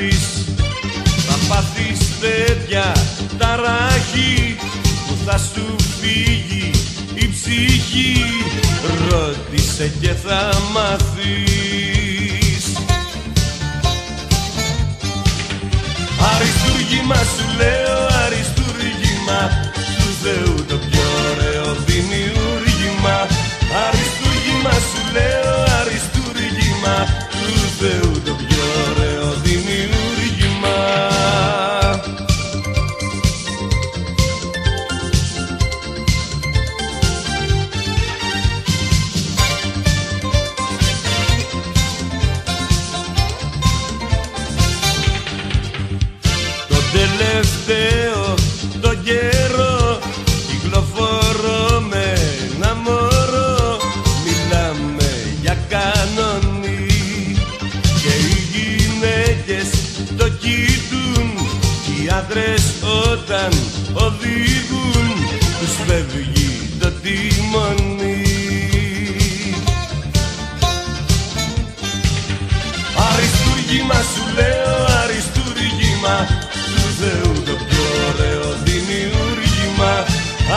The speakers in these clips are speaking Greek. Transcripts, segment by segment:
πάθεις, θα πάθεις τέτοια ταράχη που θα σου φύγει η ψυχή. Ρώτησε και θα μάθεις. Αριστούργημα σου λέω, αριστούργημα του Θεού το πιο ωραίο δημιούργημα. Αριστούργημα σου λέω, αριστούργημα του Θεού το πιο ωραίο δημιούργημα. Τελευταίο το καιρό κυκλοφορώ με ένα μωρό. Μιλάμε για κανονή και οι γυναίκες το κοιτούν κι οι άντρες όταν οδηγούν τους φεύγει το τιμόνι. Αριστούργημα σου λέω, αριστούργημα του Θεού το πιο ωραίο δημιούργημα.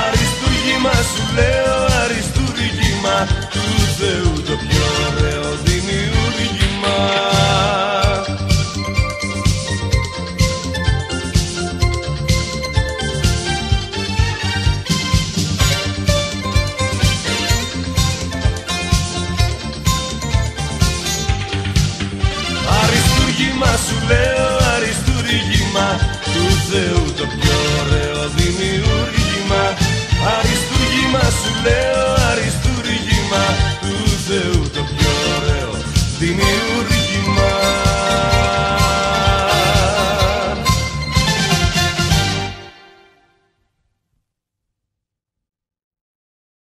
Αριστούργημα σου λέω, αριστούργημα του Θεού το πιο ωραίο δημιούργημα. Αριστούργημα σου λέω, αριστούργημα του Θεού το πιο ωραίο δημιούργημα. Αριστούργημα σου λέω,